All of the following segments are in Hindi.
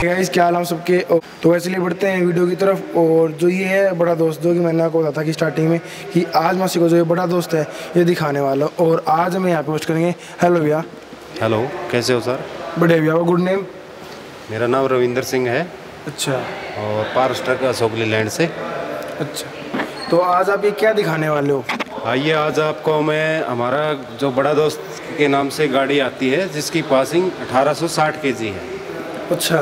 गाइस क्या हाल हम सबके। तो वैसे लिए बढ़ते हैं वीडियो की तरफ। और जो ये है बड़ा दोस्त, जो कि मैंने आपको बताया था कि स्टार्टिंग में कि आज मासी को जो ये बड़ा दोस्त है ये दिखाने वाला। और आज हम यहाँ पोस्ट करेंगे। हेलो भैया। हेलो, कैसे हो सर? बढ़िया भैया। Good name? मेरा नाम रविंदर सिंह है। अच्छा। और पार्स ट्रक अशोक लीलैंड से। अच्छा, तो आज आप ये क्या दिखाने वाले हो? आइए, आज आपको मैं हमारा जो बड़ा दोस्त के नाम से गाड़ी आती है जिसकी पासिंग 1860 केजी है। अच्छा।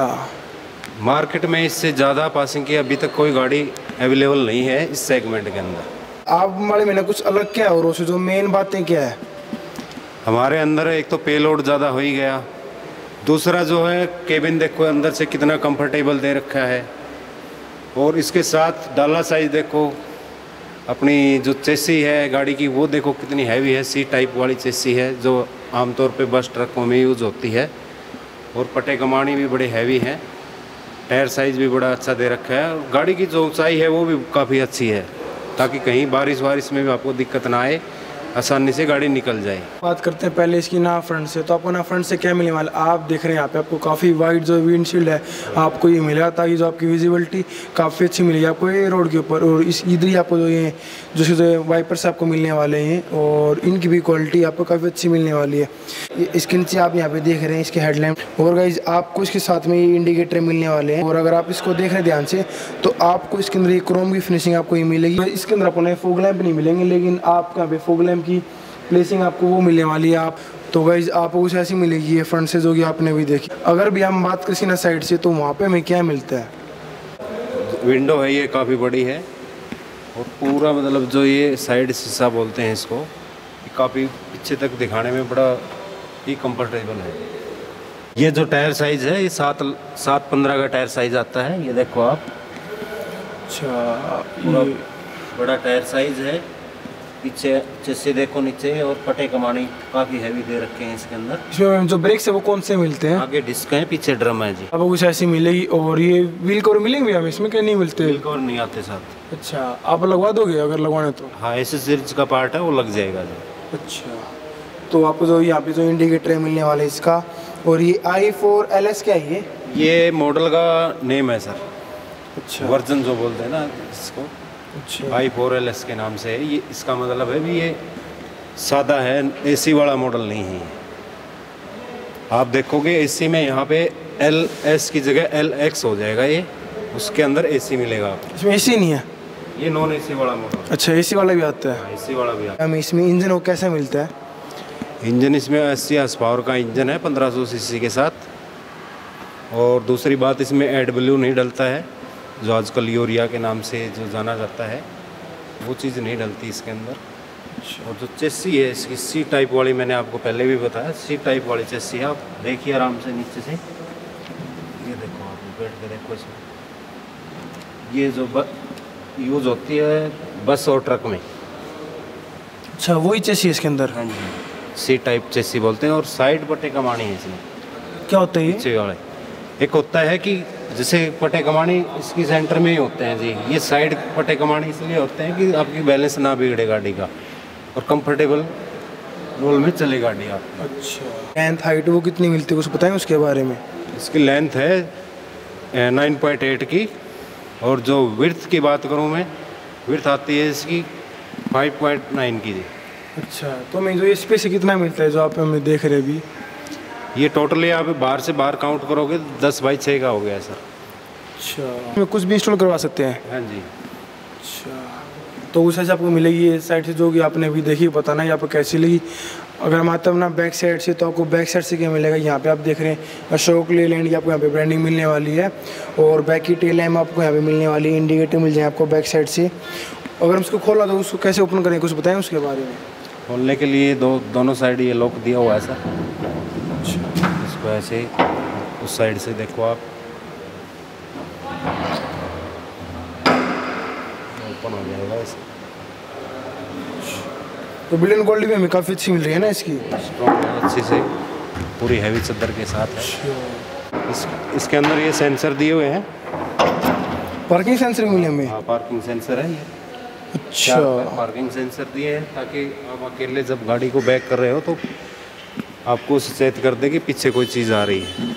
मार्केट में इससे ज़्यादा पासिंग की अभी तक कोई गाड़ी अवेलेबल नहीं है इस सेगमेंट के अंदर। आप हमारे मैंने कुछ अलग क्या और उससे जो मेन बातें क्या है? हमारे अंदर एक तो पेलोड ज़्यादा हो ही गया, दूसरा जो है केबिन देखो अंदर से कितना कंफर्टेबल दे रखा है। और इसके साथ डाला साइज देखो, अपनी जो चेसी है गाड़ी की वो देखो कितनी हैवी है। सी टाइप वाली चेसी है जो आमतौर पे बस ट्रकों में यूज़ होती है। और पटे कमानी भी बड़े हैवी हैं। टायर साइज़ भी बड़ा अच्छा दे रखा है। और गाड़ी की जो ऊंचाई है वो भी काफ़ी अच्छी है, ताकि कहीं बारिश वारिश में भी आपको दिक्कत ना आए, आसानी से गाड़ी निकल जाए। बात करते हैं पहले इसकी ना फ्रंट से। तो आपको ना फ्रंट से क्या मिलने वाला, आप देख रहे हैं यहाँ पे आपको काफ़ी वाइड जो विंडशील्ड है आपको ये मिलेगा, ताकि जो आपकी विजिबिलिटी काफ़ी अच्छी मिलेगी आपको ये रोड के ऊपर। और इस इधर ही आपको जो ये जो वाइपर्स आपको मिलने वाले हैं और इनकी भी क्वालिटी आपको काफ़ी अच्छी मिलने वाली है। इसके नीचे आप यहाँ पे देख रहे हैं इसके हेडलैम्प। और गाइज आपको इसके साथ में ये इंडिकेटर मिलने वाले हैं। और अगर आप इसको देख रहे हैं ध्यान से तो आपको इसके अंदर ये क्रोम की फिनिशिंग आपको ये मिलेगी। इसके अंदर आपको नए फोग लैंप नहीं मिलेंगे, लेकिन आपको यहाँ पे फोग लैंप की प्लेसिंग आपको वो मिलने वाली है। आप तो गाइज आपको कुछ ऐसी मिलेगी है फ्रंट से जो कि आपने भी देखी। अगर भी हम बात करें ना साइड से तो वहाँ पे हमें क्या मिलता है? विंडो है ये काफ़ी बड़ी है। और पूरा मतलब जो ये साइड शीशा बोलते हैं इसको, ये काफ़ी पीछे तक दिखाने में बड़ा ही कंफर्टेबल है। ये जो टायर साइज़ है ये 7.15 का टायर साइज़ आता है। ये देखो आप। अच्छा, पूरा बड़ा टायर साइज़ है। पीछे चेसी देखो नीचे, और पटे कमानी काफ़ी हैवी दे रखे हैं इसके अंदर। इसमें जो ब्रेक्स है वो कौन से मिलते हैं? आगे डिस्क है, पीछे ड्रम है जी। अब कुछ ऐसी मिलेगी। और ये व्हील कवर मिलेंगे हमें इसमें, क्या नहीं मिलते? व्हील कवर नहीं आते साथ। अच्छा, आप लगवा दोगे अगर लगवाने तो? हाँ, एसेसरीज का पार्ट है वो लग जाएगा जी। अच्छा, तो आपको जो यहाँ पे जो इंडिकेटर मिलने वाला है इसका। और ये i4LS क्या है ये मॉडल का नेम है सर। अच्छा, वर्जन जो बोलते हैं ना इसको, अच्छा, i4LS के नाम से है ये। इसका मतलब है भी ये सादा है, एसी वाला मॉडल नहीं है। आप देखोगे एसी में यहाँ पे LS की जगह LX हो जाएगा ये, उसके अंदर एसी मिलेगा आपको। इसमें एसी नहीं है? ये नॉन एसी वाला मॉडल। अच्छा, एसी वाला भी आता है? एसी वाला भी आता हमें इसमें इंजन वो कैसा मिलता है? है। इंजन इसमें 80 हॉर्स पावर का इंजन है 1500 सीसी के साथ। और दूसरी बात, इसमें AdBlue नहीं डलता है, जो आजकल यूरिया के नाम से जो जाना जाता है, वो चीज़ नहीं डलती इसके अंदर। और जो चेसी है इसकी सी टाइप वाली, मैंने आपको पहले भी बताया, सी टाइप वाली चेसी है। आप देखिए आराम से नीचे से, ये देखो, आप बैठ के देखो इसमें। ये जो यूज़ होती है बस और ट्रक में। अच्छा, वही चेसी इसके अंदर? हाँ जी, सी टाइप चेसी बोलते हैं। और साइड पट्टे कमानी है इसमें। क्या होता है ये? पीछे वाले एक होता है कि जैसे पटे कमानी इसकी सेंटर में ही होते हैं जी। ये साइड पटे कमानी इसलिए होते हैं कि आपकी बैलेंस ना बिगड़े गाड़ी का, और कंफर्टेबल रोल में चले गाड़ी आपकी। अच्छा, लेंथ हाइट वो कितनी मिलती है कुछ बताएं उसके बारे में? इसकी लेंथ है 9.8 की। और जो विड्थ की बात करूँ मैं, विड्थ आती है इसकी 5.9 की जी। अच्छा, तो मैं जो ये स्पेस कितना मिलता है जो आप हमें देख रहे अभी? ये टोटली आप बाहर से बाहर काउंट करोगे 10/6 का हो गया सर। अच्छा, मैं कुछ भी इंस्टॉल करवा सकते हैं? हाँ जी। अच्छा, तो उस से आपको मिलेगी ये साइड से जो कि आपने अभी देखी, पता नहीं आपको कैसी लगी। अगर हम आते हैं ना बैक साइड से, तो आपको बैक साइड से क्या मिलेगा? यहाँ पे आप देख रहे हैं अशोक लीलैंड की आपको यहाँ पे ब्रांडिंग मिलने वाली है। और बैक की टेल लैम्प आपको यहाँ पे मिलने वाली है, इंडिकेटर मिल जाए आपको बैक साइड से। अगर हम उसको खोला तो उसको कैसे ओपन करें, कुछ बताएं उसके बारे में? खोलने के लिए दोनों साइड ये लॉक दिया हुआ है सर। इसको ऐसे उस साइड से देखो आप, ओपन हो जाएगा ऐसे। तो बिल्ड क्वालिटी भी हमें काफ़ी अच्छी मिल रही है ना इसकी? स्ट्रॉन्ग है, अच्छी से पूरी हैवी चादर के साथ है। इसके अंदर ये सेंसर दिए हुए हैं। पार्किंग सेंसर मिले हमें? हाँ, पार्किंग सेंसर है ये। अच्छा, पार्किंग सेंसर दिए हैं ताकि आप अकेले जब गाड़ी को बैक कर रहे हो तो आपको सचेत कर दे कि पीछे कोई चीज़ आ रही है।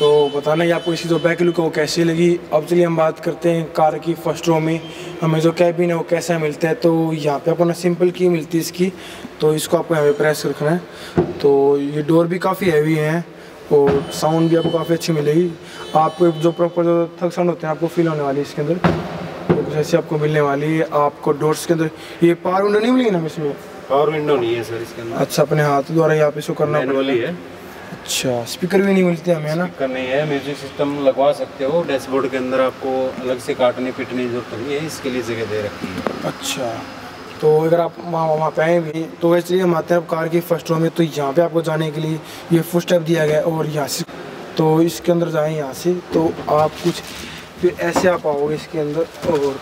तो बताना कि आपको इसकी जो बैक लुक है वो कैसी लगी। अब चलिए हम बात करते हैं कार की फर्स्ट रो में हमें जो कैबिन है वो कैसा मिलता है। तो यहाँ पे आपको ना सिंपल की मिलती है इसकी, तो इसको आपको यहाँ पे प्रेस रखना है। तो ये डोर भी काफ़ी हैवी है और साउंड भी आपको काफ़ी अच्छी मिलेगी। आपको जो प्रॉपर जो थक साउंड होते हैं आपको फील होने वाली है इसके अंदर, तो कुछ ऐसी आपको मिलने वाली है। आपको डोर्स के अंदर ये पावर विंडो नहीं मिलेगी ना इसमें? पावर विंडो नहीं है सर इसके अंदर। अच्छा, अपने हाथ द्वारा यहाँ पे इसको करना पड़ेगा है। अच्छा, स्पीकर भी नहीं मिलते हमें, है ना? स्पीकर नहीं है, म्यूजिक सिस्टम लगवा सकते हो। डैशबोर्ड के अंदर आपको अलग से काटने पीटने की जरूरत नहीं है, इसके लिए जगह दे रखी है। अच्छा, तो अगर आप वहाँ पे आए भी तो वैसे हम आते हैं कार की फर्स्ट रो में। तो यहाँ पे आपको जाने के लिए ये फुट स्टेप दिया गया है और यहाँ से तो इसके अंदर जाएँ यहाँ से तो आप कुछ फिर ऐसे आप आओगे इसके अंदर। और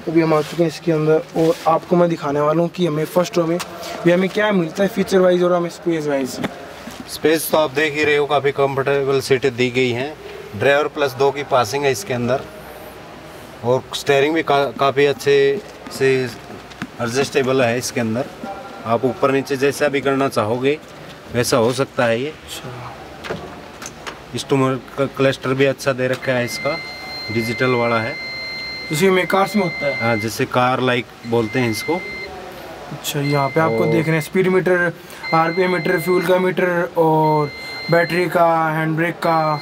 अभी हम आ चुके हैं इसके अंदर और आपको मैं दिखाने वाला हूँ कि हमें फर्स्ट रो में भी हमें क्या मिलता है फीचर वाइज और हमें स्पेस वाइज। स्पेस तो आप देख ही रहे हो, काफ़ी कंफर्टेबल सीटें दी गई हैं। ड्राइवर प्लस 2 की पासिंग है इसके अंदर और स्टेयरिंग भी काफ़ी अच्छे से एडजस्टेबल है इसके अंदर। आप ऊपर नीचे जैसा भी करना चाहोगे वैसा हो सकता है ये। स्टूमर का क्लस्टर भी अच्छा दे रखा है इसका, डिजिटल वाला है, जैसे में कार्स में होता है। हाँ, जैसे कार लाइक बोलते हैं इसको। अच्छा, यहाँ पे आपको देख रहे हैं speed metre, RPM meter, fuel का मीटर और बैटरी का, हैंड ब्रेक का,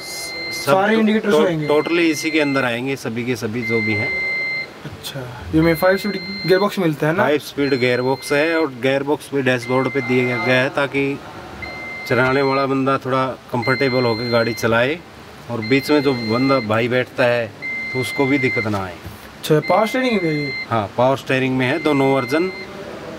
सारे इंडिकेटर्स होंगे। टोटली इसी के अंदर आएंगे सभी के सभी जो भी हैं। अच्छा, ये में 5 स्पीड गियर बॉक्स मिलता है ना? 5 स्पीड गियर बॉक्स है और गियर बॉक्स भी डैशबोर्ड पे दिया गया है ताकि चलाने वाला बंदा थोड़ा कंफर्टेबल होकर गाड़ी चलाए और बीच में जो बंदा भाई बैठता है तो उसको भी दिक्कत ना आए। अच्छा, पावर स्टीयरिंग में ये? हाँ, पावर स्टीयरिंग में है दोनों वर्जन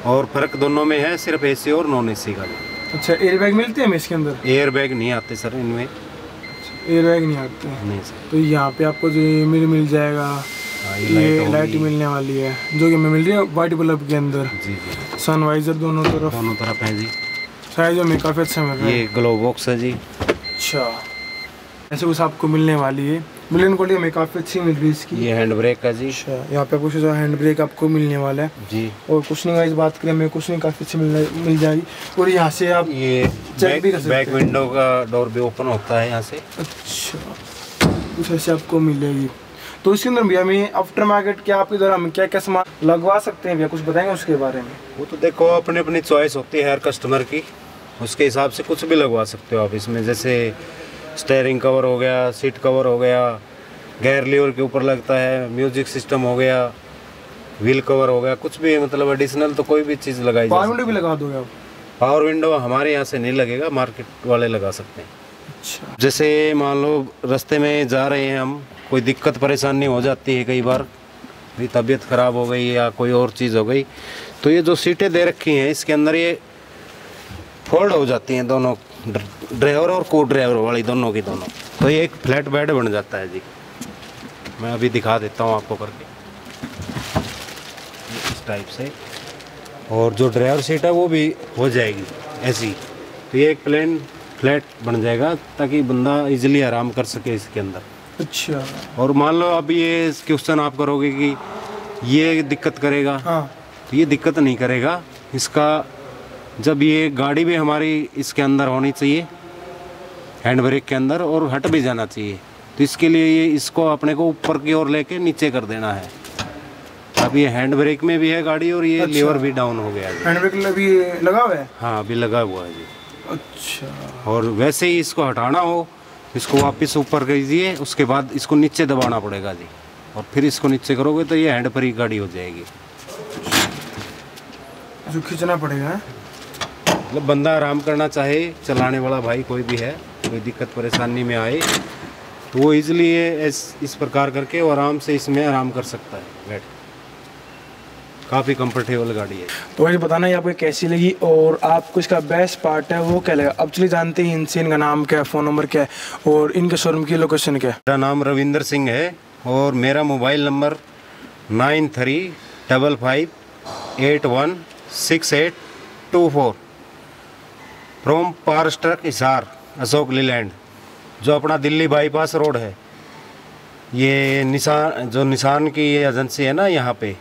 और फ़र्क दोनों में है सिर्फ एसी और नॉन एसी का। अच्छा, एयर बैग मिलते हैं इसके अंदर? एयर बैग नहीं आते सर इनमें। एयर बैग नहीं आते हैं? नहीं सर। तो यहाँ पे आपको जो मिल जाएगा। ये लाइट मिलने वाली है जो कि हमें मिल रही है वाइट बल्ब के अंदर। जी जी। सनवाइजर दोनों तरफ है जी। साइज में काफ़ी अच्छा मिल रहा है। ये ग्लो बॉक्स है जी। अच्छा, ऐसे कुछ आपको मिलने वाली है। मिलन क्वालिटी हमें काफ़ी अच्छी मिल रही है इसकी। ये हैंड ब्रेक है जी। अच्छा, यहाँ पे कुछ जो हैंड ब्रेक आपको मिलने वाला है जी। और कुछ नहीं वाइज बात करें हमें कुछ नहीं काफ़ी अच्छी मिल जाएगी। और यहाँ से आप ये चेक भी कर सकते हैं। बैक विंडो का डोर भी ओपन होता है यहाँ से। अच्छा, कुछ ऐसे आपको मिलेगी। तो इसके अंदर भैया हमें आफ्टर मार्केट क्या आपके द्वारा हम क्या क्या सामान लगवा सकते हैं भैया, कुछ बताएंगे उसके बारे में? वो तो देखो अपनी अपनी चॉइस होती है हर कस्टमर की, उसके हिसाब से कुछ भी लगवा सकते हो आप इसमें। जैसे स्टीयरिंग कवर हो गया, सीट कवर हो गया, गेयर लीवर के ऊपर लगता है, म्यूजिक सिस्टम हो गया, व्हील कवर हो गया, कुछ भी मतलब एडिशनल तो कोई भी चीज़ लगाई। पावर विंडो भी लगा दोगे आप? पावर विंडो हमारे यहाँ से नहीं लगेगा, मार्केट वाले लगा सकते हैं। अच्छा, जैसे मान लो रास्ते में जा रहे हैं हम, कोई दिक्कत परेशानी हो जाती है, कई बार भी तबीयत ख़राब हो गई या कोई और चीज़ हो गई, तो ये जो सीटें दे रखी हैं इसके अंदर ये फोल्ड हो जाती हैं दोनों, ड्राइवर और को ड्राइवर वाली दोनों की दोनों, तो ये एक फ्लैट बेड बन जाता है जी। मैं अभी दिखा देता हूँ आपको करके इस टाइप से। और जो ड्राइवर सीट है वो भी हो जाएगी ऐसी, तो ये एक प्लेन फ्लैट बन जाएगा ताकि बंदा इजीली आराम कर सके इसके अंदर। अच्छा, और मान लो अब ये क्वेश्चन आप करोगे कि ये दिक्कत करेगा, हाँ, तो ये दिक्कत नहीं करेगा इसका। जब ये गाड़ी भी हमारी इसके अंदर होनी चाहिए, हैंड ब्रेक के अंदर, और हट भी जाना चाहिए, तो इसके लिए ये इसको अपने को ऊपर की ओर लेके नीचे कर देना है। अब ये हैंड ब्रेक में भी है गाड़ी और ये अच्छा, लीवर भी डाउन हो गया है। हैंड ब्रेक भी लगा हुआ है? हाँ, अभी लगा हुआ है जी। अच्छा, और वैसे ही इसको हटाना हो, इसको वापस ऊपर कीजिए, उसके बाद इसको नीचे दबाना पड़ेगा जी, और फिर इसको नीचे करोगे तो ये हैंड पर ही गाड़ी हो जाएगी। जो खींचना पड़ेगा, मतलब बंदा आराम करना चाहे, चलाने वाला भाई कोई भी है, कोई दिक्कत परेशानी में आए तो वो इजीली इस प्रकार करके वो आराम से इसमें आराम कर सकता है बैठ। काफ़ी कंफर्टेबल गाड़ी है। तो वैसे बताना ये आपको कैसी लगी और आपको इसका बेस्ट पार्ट है वो क्या लगा। अब चलिए जानते हैं इनसे, इनका नाम क्या है, फ़ोन नंबर क्या है और इनके शोरूम की लोकेशन क्या है। मेरा नाम रविंदर सिंह है और मेरा mobile number 9355816824 from power truck Hisar Ashok Leyland, जो अपना दिल्ली बाईपास रोड है। ये निशान की ये एजेंसी है ना, यहाँ पे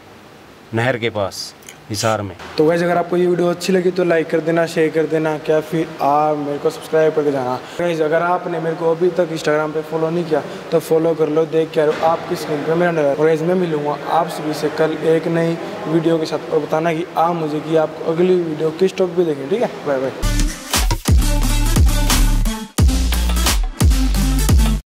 नहर के पास। हिसार में। तो वैसे अगर आपको ये वीडियो अच्छी लगी तो लाइक कर देना, शेयर कर देना, क्या फिर आप मेरे को सब्सक्राइब करके जाना। गाइस अगर आपने मेरे को अभी तक इंस्टाग्राम पे फॉलो नहीं किया तो फॉलो कर लो, देख के आपकी स्क्रीन पे मेरा नंबर। और गाइस मैं मिलूँगा आप सभी से कल एक नई वीडियो के साथ, और बताना कि आप मुझे कि आपको अगली वीडियो किस टॉपिक पे देखें। ठीक है, बाय बाय।